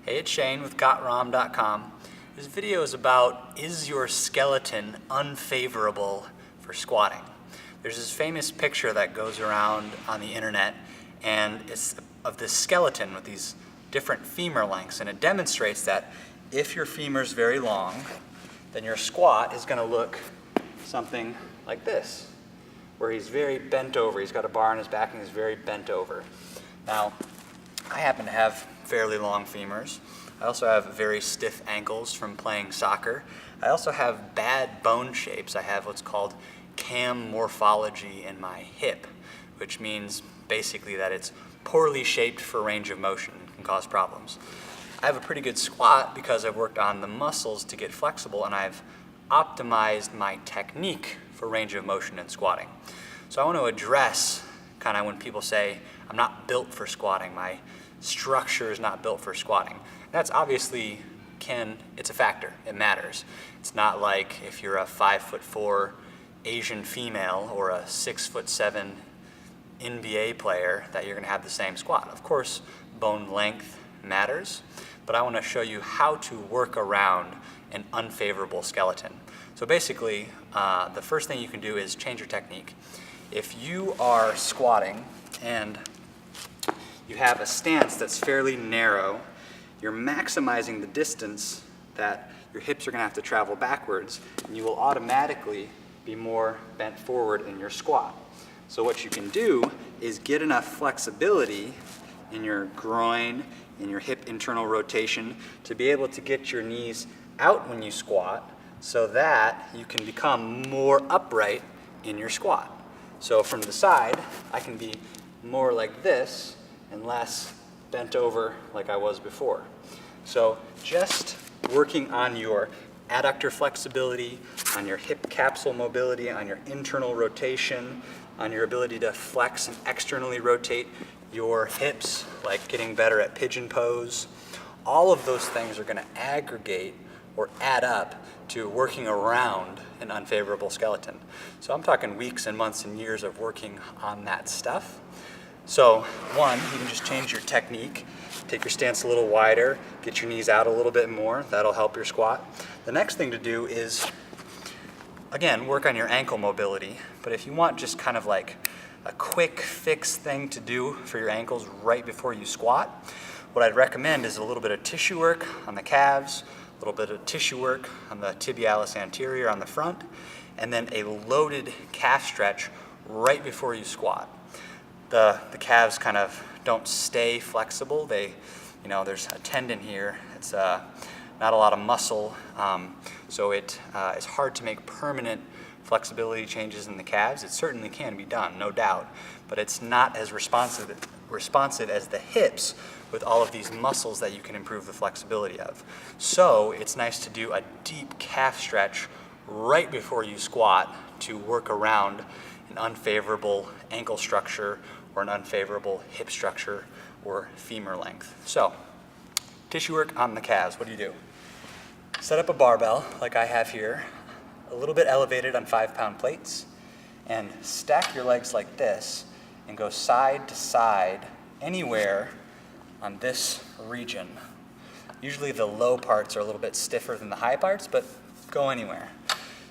Hey, it's Shane with GotRom.com. This video is about, is your skeleton unfavorable for squatting? There's this famous picture that goes around on the internet, and it's of this skeleton with these different femur lengths, and it demonstrates that if your femur is very long, then your squat is going to look something like this, where he's very bent over. He's got a bar on his back and he's very bent over. Now, I happen to have fairly long femurs. I also have very stiff ankles from playing soccer. I also have bad bone shapes. I have what's called cam morphology in my hip, which means basically that it's poorly shaped for range of motion and can cause problems. I have a pretty good squat because I've worked on the muscles to get flexible, and I've optimized my technique for range of motion in squatting. So I want to address kind of when people say, I'm not built for squatting, my structure is not built for squatting. That's obviously it's a factor, it matters. It's not like if you're a 5'4" Asian female or a 6'7" NBA player that you're gonna have the same squat. Of course, bone length matters, but I wanna show you how to work around an unfavorable skeleton. So basically, the first thing you can do is change your technique. If you are squatting and you have a stance that's fairly narrow, you're maximizing the distance that your hips are going to have to travel backwards, and you will automatically be more bent forward in your squat. So what you can do is get enough flexibility in your groin, in your hip internal rotation, to be able to get your knees out when you squat so that you can become more upright in your squat. So from the side, I can be more like this and less bent over like I was before. So just working on your adductor flexibility, on your hip capsule mobility, on your internal rotation, on your ability to flex and externally rotate your hips, like getting better at pigeon pose, all of those things are going to aggregate or add up to working around an unfavorable skeleton. So I'm talking weeks and months and years of working on that stuff. So one, you can just change your technique, take your stance a little wider, get your knees out a little bit more. That'll help your squat. The next thing to do is, again, work on your ankle mobility. But if you want just kind of like a quick fix thing to do for your ankles right before you squat, what I'd recommend is a little bit of tissue work on the calves, a little bit of tissue work on the tibialis anterior on the front, and then a loaded calf stretch right before you squat. The calves kind of don't stay flexible. There's a tendon here. It's not a lot of muscle, so it is hard to make permanent flexibility changes in the calves. It certainly can be done, no doubt, but it's not as responsive as the hips with all of these muscles that you can improve the flexibility of. So it's nice to do a deep calf stretch right before you squat to work around an unfavorable ankle structure or an unfavorable hip structure or femur length. So, tissue work on the calves. What do? Set up a barbell like I have here, a little bit elevated on 5-pound plates, and stack your legs like this and go side to side anywhere on this region. Usually the low parts are a little bit stiffer than the high parts, but go anywhere.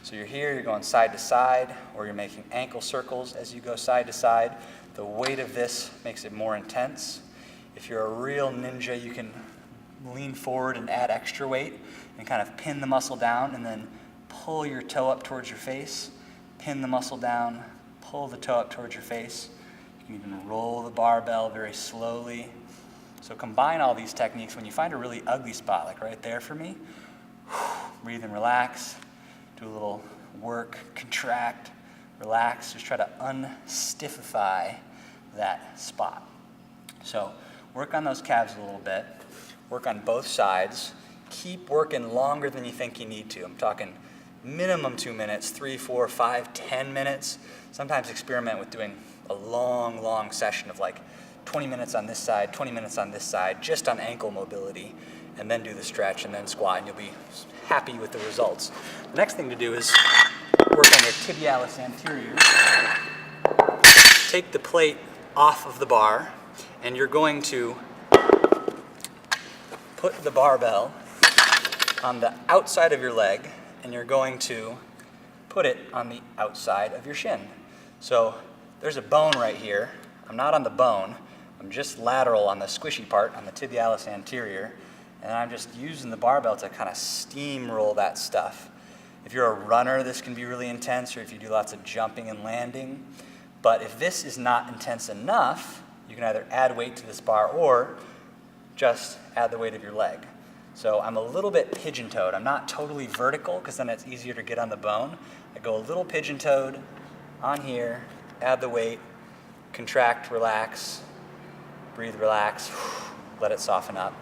So you're here, you're going side to side, or you're making ankle circles as you go side to side. The weight of this makes it more intense. If you're a real ninja, you can lean forward and add extra weight and kind of pin the muscle down and then pull your toe up towards your face, pin the muscle down, pull the toe up towards your face. You can even roll the barbell very slowly. So combine all these techniques. When you find a really ugly spot, like right there for me, breathe and relax. Do a little work, contract, relax. Just try to unstiffify that spot. So work on those calves a little bit. Work on both sides. Keep working longer than you think you need to. I'm talking minimum 2 minutes, 3, 4, 5, 10 minutes. Sometimes experiment with doing a long session of like 20 minutes on this side, 20 minutes on this side, just on ankle mobility, and then do the stretch and then squat, and you'll be happy with the results. The next thing to do is work on your tibialis anterior. Take the plate off of the bar, and you're going to put the barbell on the outside of your leg, and you're going to put it on the outside of your shin. So there's a bone right here. I'm not on the bone. I'm just lateral on the squishy part, on the tibialis anterior, and I'm just using the barbell to kind of steamroll that stuff. If you're a runner, this can be really intense, or if you do lots of jumping and landing. But if this is not intense enough, you can either add weight to this bar or just add the weight of your leg. So I'm a little bit pigeon-toed. I'm not totally vertical, because then it's easier to get on the bone. I go a little pigeon-toed on here, add the weight, contract, relax, breathe, relax, let it soften up.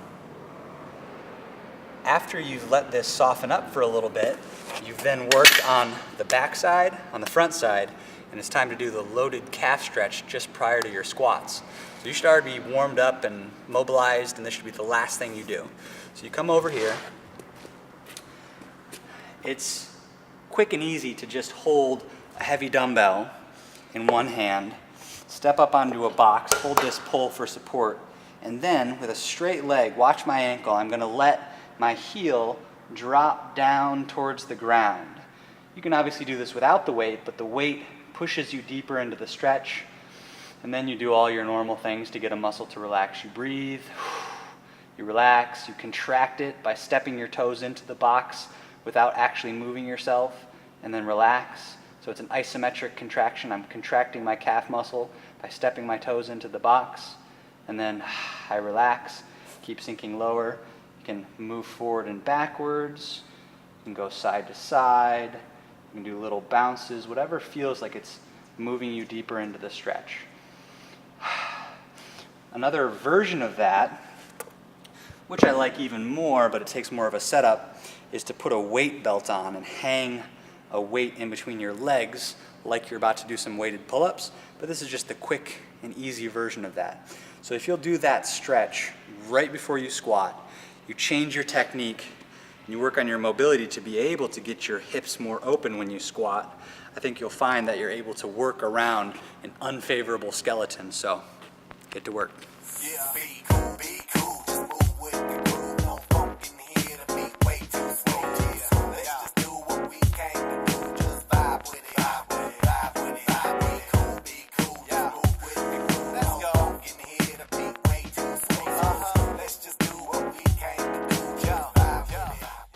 After you've let this soften up for a little bit, you've then worked on the back side, on the front side, and it's time to do the loaded calf stretch just prior to your squats. So you should already be warmed up and mobilized, and this should be the last thing you do. So you come over here. It's quick and easy to just hold a heavy dumbbell in one hand, step up onto a box, hold this pull for support, and then with a straight leg, watch my ankle, I'm gonna let my heel drop down towards the ground. You can obviously do this without the weight, but the weight pushes you deeper into the stretch, and then you do all your normal things to get a muscle to relax. You breathe, you relax, you contract it by stepping your toes into the box without actually moving yourself, and then relax. So it's an isometric contraction. I'm contracting my calf muscle by stepping my toes into the box, and then I relax, keep sinking lower. You can move forward and backwards, you can go side to side, you can do little bounces, whatever feels like it's moving you deeper into the stretch. Another version of that, which I like even more, but it takes more of a setup, is to put a weight belt on and hang a weight in between your legs like you're about to do some weighted pull-ups, but this is just the quick and easy version of that. So if you'll do that stretch right before you squat, you change your technique, and you work on your mobility to be able to get your hips more open when you squat, I think you'll find that you're able to work around an unfavorable skeleton. So get to work. Yeah.